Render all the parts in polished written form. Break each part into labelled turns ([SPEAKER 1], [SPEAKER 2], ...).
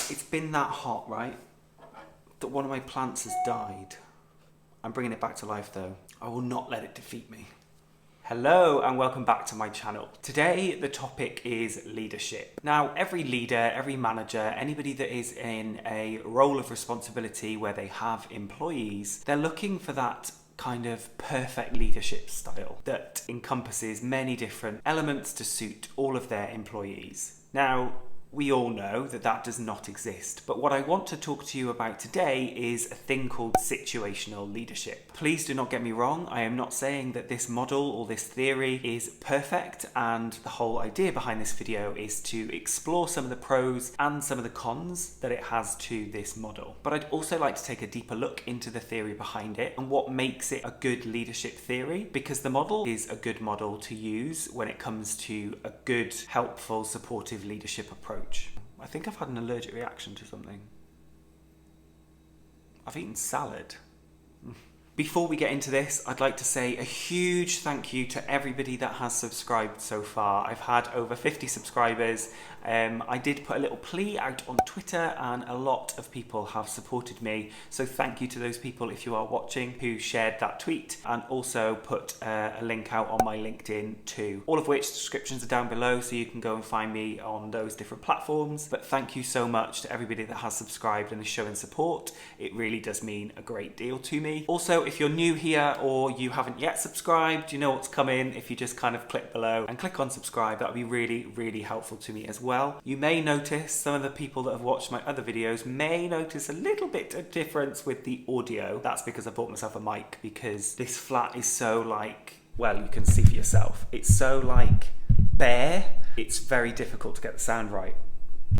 [SPEAKER 1] It's been that hot, right, that one of my plants has died. I'm bringing it back to life though. I will not let it defeat me. Hello and welcome back to my channel. Today the topic is leadership. Now every leader, every manager, anybody that is in a role of responsibility where they have employees, they're looking for that kind of perfect leadership style that encompasses many different elements to suit all of their employees. Now, we all know that that does not exist, but what I want to talk to you about today is a thing called situational leadership. Please do not get me wrong, I am not saying that this model or this theory is perfect, and the whole idea behind this video is to explore some of the pros and some of the cons that it has to this model. But I'd also like to take a deeper look into the theory behind it and what makes it a good leadership theory, because the model is a good model to use when it comes to a good, helpful, supportive leadership approach. I think I've had an allergic reaction to something. I've eaten salad. Before we get into this, I'd like to say a huge thank you to everybody that has subscribed so far. I've had over 50 subscribers. I did put a little plea out on Twitter and a lot of people have supported me. So thank you to those people if you are watching who shared that tweet, and also put a link out on my LinkedIn too. All of which descriptions are down below so you can go and find me on those different platforms. But thank you so much to everybody that has subscribed and is showing support. It really does mean a great deal to me. Also, if you're new here or you haven't yet subscribed, you know what's coming. If you just kind of click below and click on subscribe, that would be really, really helpful to me as well. You may notice, some of the people that have watched my other videos may notice a little bit of difference with the audio. That's because I bought myself a mic, because this flat is so well, you can see for yourself. It's so bare, it's very difficult to get the sound right.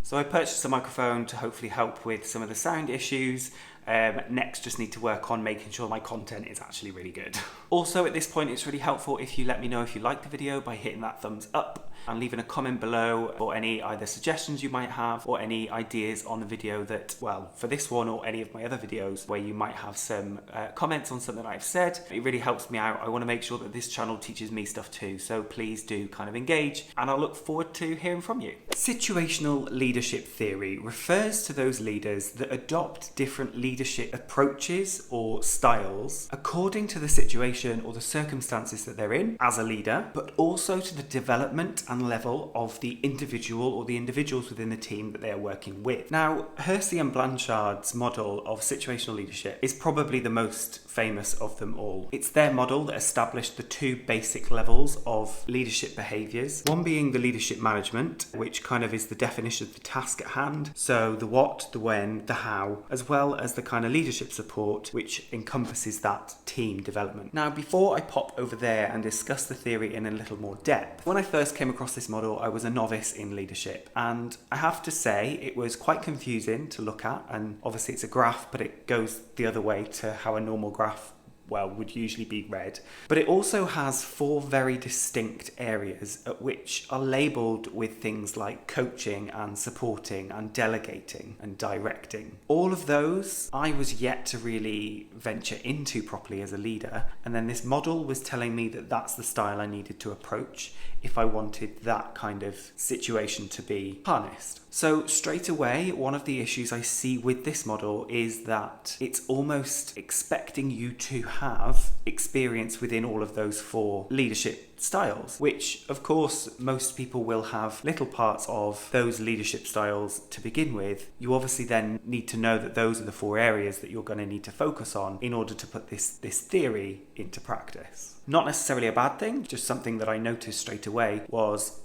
[SPEAKER 1] So I purchased a microphone to hopefully help with some of the sound issues. Next, just need to work on making sure my content is actually really good. Also, at this point, it's really helpful if you let me know if you like the video by hitting that thumbs up and leaving a comment below for any either suggestions you might have or any ideas on the video that, well, for this one or any of my other videos where you might have some comments on something I've said. It really helps me out. I want to make sure that this channel teaches me stuff too, so please do kind of engage, and I'll look forward to hearing from you. Situational leadership theory refers to those leaders that adopt different leadership approaches or styles according to the situation or the circumstances that they're in as a leader, but also to the development and level of the individual or the individuals within the team that they are working with. Now, Hersey and Blanchard's model of situational leadership is probably the most famous of them all. It's their model that established the two basic levels of leadership behaviours, one being the leadership management, which kind of is the definition of the task at hand, so the what, the when, the how, as well as the kind of leadership support which encompasses that team development. Now, before I pop over there and discuss the theory in a little more depth, when I first came across this model, I was a novice in leadership, and I have to say it was quite confusing to look at, and obviously it's a graph, but it goes the other way to how a normal graph would usually be read. But it also has four very distinct areas at which are labelled with things like coaching and supporting and delegating and directing. All of those I was yet to really venture into properly as a leader, and then this model was telling me that that's the style I needed to approach if I wanted that kind of situation to be harnessed. So straight away, one of the issues I see with this model is that it's almost expecting you to have experience within all of those four leadership styles, which of course most people will have little parts of those leadership styles to begin with. You obviously then need to know that those are the four areas that you're going to need to focus on in order to put this theory into practice. Not necessarily a bad thing, just something that I noticed straight away was,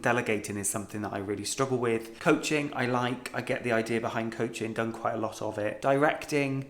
[SPEAKER 1] delegating is something that I really struggle with. Coaching, I get the idea behind coaching, done quite a lot of it. Directing,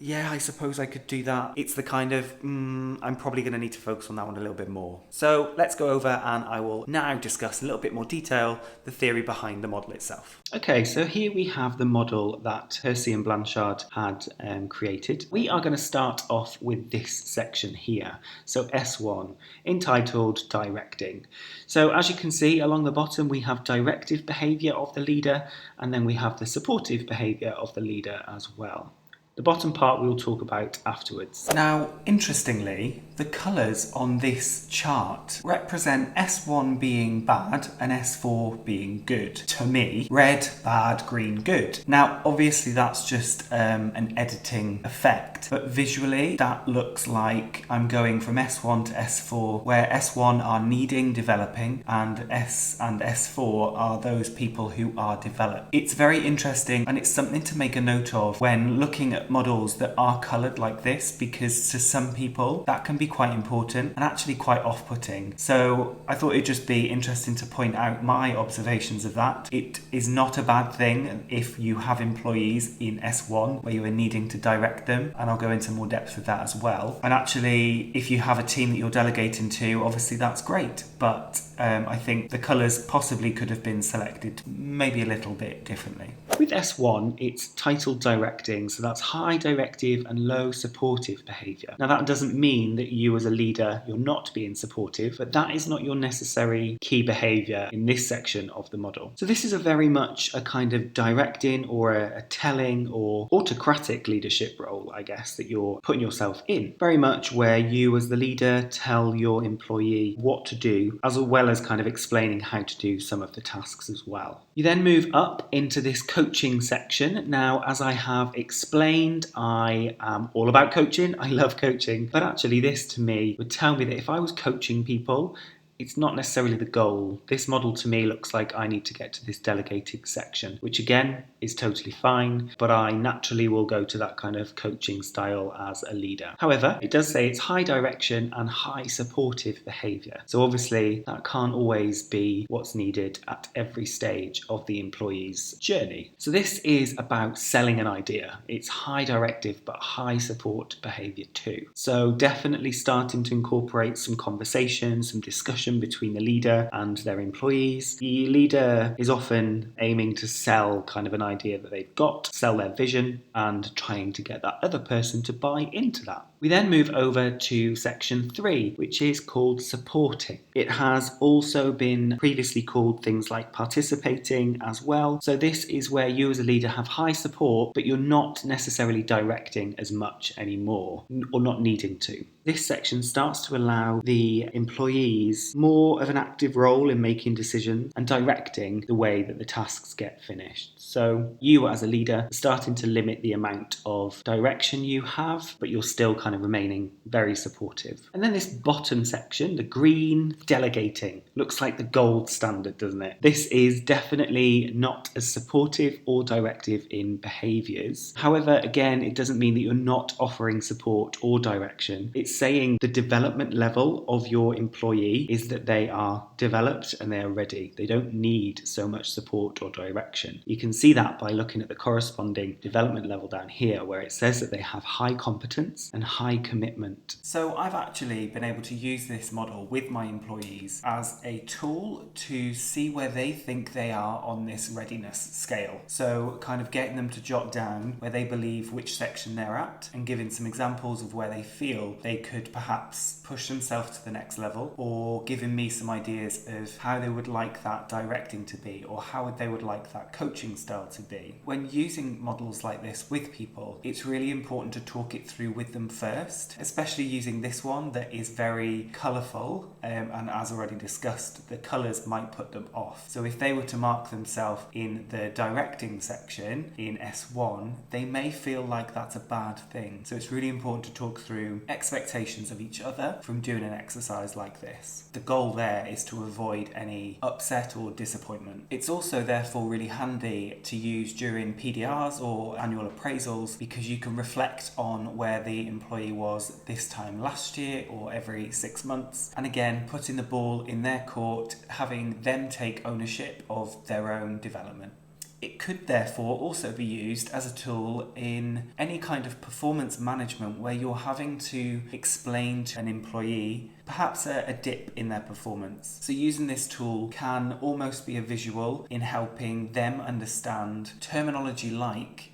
[SPEAKER 1] yeah, I suppose I could do that. It's the kind of, I'm probably going to need to focus on that one a little bit more. So let's go over and I will now discuss in a little bit more detail the theory behind the model itself. Okay, so here we have the model that Hersey and Blanchard had created. We are going to start off with this section here. So S1, entitled Directing. So as you can see along the bottom, we have directive behaviour of the leader, and then we have the supportive behaviour of the leader as well. The bottom part we'll talk about afterwards. Now, interestingly, The colours on this chart represent S1 being bad and S4 being good. To me, red, bad, green, good. Now, obviously that's just an editing effect, but visually that looks like I'm going from S1 to S4, where S1 are needing developing and S and S4 are those people who are developed. It's very interesting, and it's something to make a note of when looking at models that are coloured like this, because to some people that can be quite important and actually quite off-putting. So I thought it'd just be interesting to point out my observations of that. It is not a bad thing if you have employees in S1 where you are needing to direct them, and I'll go into more depth with that as well. And actually, if you have a team that you're delegating to, obviously that's great, but I think the colours possibly could have been selected maybe a little bit differently. With S1, it's titled directing, so that's high directive and low supportive behaviour. Now that doesn't mean that you as a leader, you're not being supportive, but that is not your necessary key behaviour in this section of the model. So this is a very much a kind of directing or a telling or autocratic leadership role, I guess, that you're putting yourself in. Very much where you as the leader tell your employee what to do, as well as kind of explaining how to do some of the tasks as well. You then move up into this coaching section. Now, as I have explained, I am all about coaching. I love coaching, but actually this to me would tell me that if I was coaching people, it's not necessarily the goal. This model to me looks like I need to get to this delegating section, which again is totally fine, but I naturally will go to that kind of coaching style as a leader. However, it does say it's high direction and high supportive behaviour. So obviously that can't always be what's needed at every stage of the employee's journey. So this is about selling an idea. It's high directive but high support behaviour too. So definitely starting to incorporate some conversation, some discussion between the leader and their employees. The leader is often aiming to sell kind of an idea that they've got, sell their vision, and trying to get that other person to buy into that. We then move over to section 3, which is called supporting. It has also been previously called things like participating as well. So this is where you as a leader have high support, but you're not necessarily directing as much anymore, or not needing to. This section starts to allow the employees more of an active role in making decisions and directing the way that the tasks get finished. So you as a leader are starting to limit the amount of direction you have, but you're still kind of remaining very supportive. And then this bottom section, the green, delegating, looks like the gold standard, doesn't it? This is definitely not as supportive or directive in behaviours. However, again, it doesn't mean that you're not offering support or direction. It's saying the development level of your employee is that they are developed and they are ready. They don't need so much support or direction. You can see that by looking at the corresponding development level down here, where it says that they have high competence and high commitment. So I've actually been able to use this model with my employees as a tool to see where they think they are on this readiness scale. So kind of getting them to jot down where they believe which section they're at, and giving some examples of where they feel they could perhaps push themselves to the next level, or giving me some ideas of how they would like that directing to be, or how they would like that coaching style to be. When using models like this with people, it's really important to talk it through with them first, especially using this one that is very colourful, and as already discussed, the colours might put them off. So if they were to mark themselves in the directing section in S1, they may feel like that's a bad thing. So it's really important to talk through expectations of each other from doing an exercise like this. The goal there is to avoid any upset or disappointment. It's also therefore really handy to use during PDRs or annual appraisals, because you can reflect on where the employee was this time last year or every 6 months, and again putting the ball in their court, having them take ownership of their own development. It could therefore also be used as a tool in any kind of performance management where you're having to explain to an employee perhaps a dip in their performance. So using this tool can almost be a visual in helping them understand terminology like,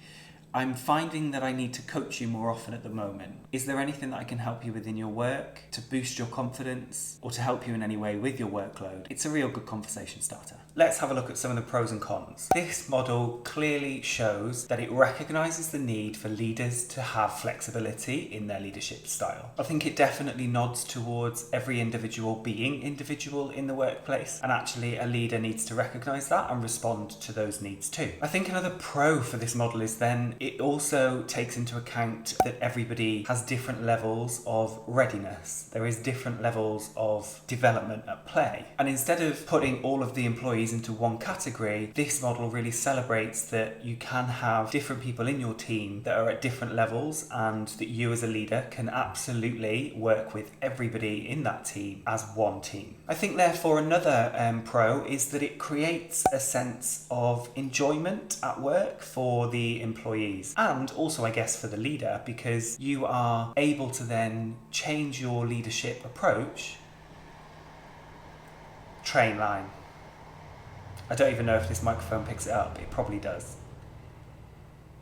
[SPEAKER 1] I'm finding that I need to coach you more often at the moment. Is there anything that I can help you with in your work to boost your confidence or to help you in any way with your workload? It's a real good conversation starter. Let's have a look at some of the pros and cons. This model clearly shows that it recognises the need for leaders to have flexibility in their leadership style. I think it definitely nods towards every individual being individual in the workplace, and actually a leader needs to recognise that and respond to those needs too. I think another pro for this model is then it also takes into account that everybody has different levels of readiness. There is different levels of development at play. And instead of putting all of the employees into one category, this model really celebrates that you can have different people in your team that are at different levels, and that you as a leader can absolutely work with everybody in that team as one team. I think therefore another pro is that it creates a sense of enjoyment at work for the employees, and also I guess for the leader, because you are able to then change your leadership approach. Train line. I don't even know if this microphone picks it up. It probably does.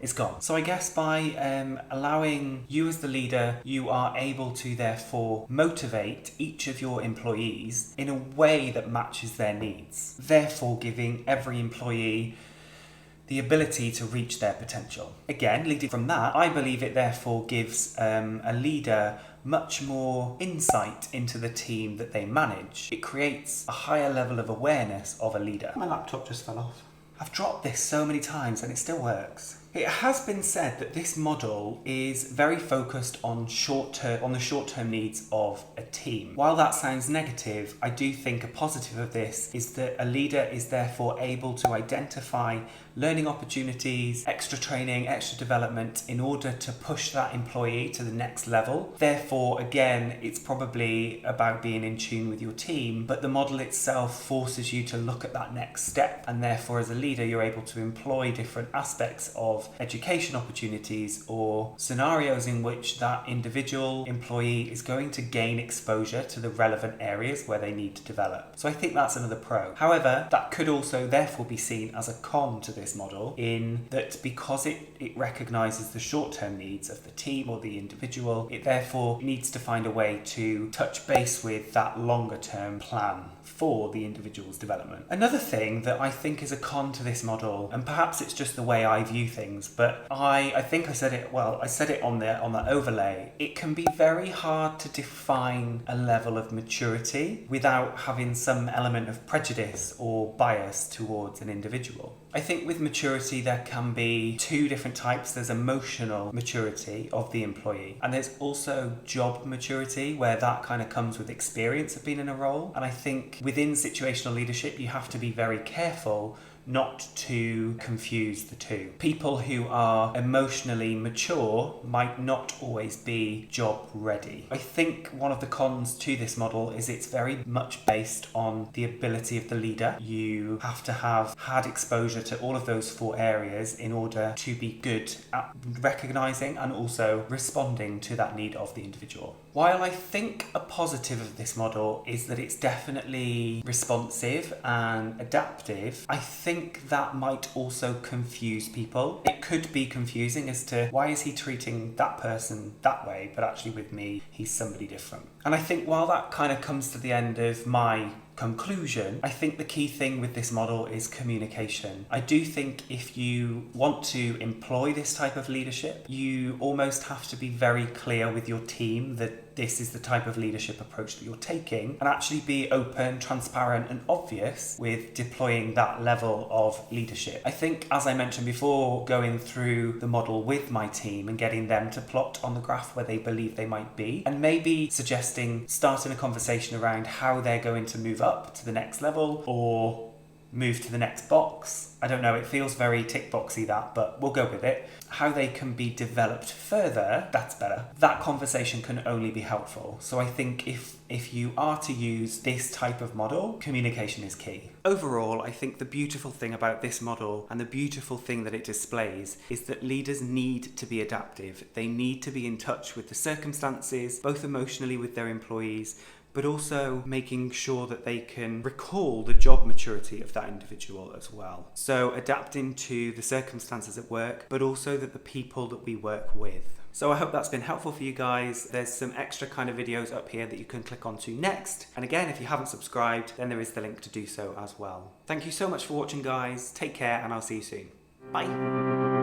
[SPEAKER 1] It's gone. So I guess by allowing you as the leader, you are able to therefore motivate each of your employees in a way that matches their needs, therefore giving every employee the ability to reach their potential. Again, leading from that, I believe it therefore gives a leader much more insight into the team that they manage. It creates a higher level of awareness of a leader. My laptop just fell off. I've dropped this so many times and it still works. It has been said that this model is very focused on the short-term needs of a team. While that sounds negative, I do think a positive of this is that a leader is therefore able to identify learning opportunities, extra training, extra development in order to push that employee to the next level. Therefore, again, it's probably about being in tune with your team, but the model itself forces you to look at that next step. And therefore, as a leader, you're able to employ different aspects of education opportunities or scenarios in which that individual employee is going to gain exposure to the relevant areas where they need to develop. So I think that's another pro. However, that could also therefore be seen as a con to this model, in that because it recognises the short-term needs of the team or the individual, it therefore needs to find a way to touch base with that longer-term plan for the individual's development. Another thing that I think is a con to this model, and perhaps it's just the way I view things, but I think I said it on the overlay, it can be very hard to define a level of maturity without having some element of prejudice or bias towards an individual. I think with maturity there can be two different types. There's emotional maturity of the employee, and there's also job maturity, where that kind of comes with experience of being in a role. And I think within situational leadership you have to be very careful not to confuse the two. People who are emotionally mature might not always be job ready. I think one of the cons to this model is it's very much based on the ability of the leader. You have to have had exposure to all of those four areas in order to be good at recognizing and also responding to that need of the individual. While I think a positive of this model is that it's definitely responsive and adaptive, I think that might also confuse people. It could be confusing as to why is he treating that person that way, but actually with me, he's somebody different. And I think while that kind of comes to the end of my conclusion, I think the key thing with this model is communication. I do think if you want to employ this type of leadership, you almost have to be very clear with your team that this is the type of leadership approach that you're taking, and actually be open, transparent and obvious with deploying that level of leadership. I think, as I mentioned before, going through the model with my team and getting them to plot on the graph where they believe they might be, and maybe starting a conversation around how they're going to move up to the next level or move to the next box. I don't know, it feels very tick boxy that, but we'll go with it. How they can be developed further, that's better. That conversation can only be helpful. So I think if you are to use this type of model, communication is key. Overall, I think the beautiful thing about this model and the beautiful thing that it displays is that leaders need to be adaptive. They need to be in touch with the circumstances, both emotionally with their employees, but also making sure that they can recall the job maturity of that individual as well. So adapting to the circumstances at work, but also that the people that we work with. So I hope that's been helpful for you guys. There's some extra kind of videos up here that you can click onto next. And again, if you haven't subscribed, then there is the link to do so as well. Thank you so much for watching, guys. Take care, and I'll see you soon. Bye.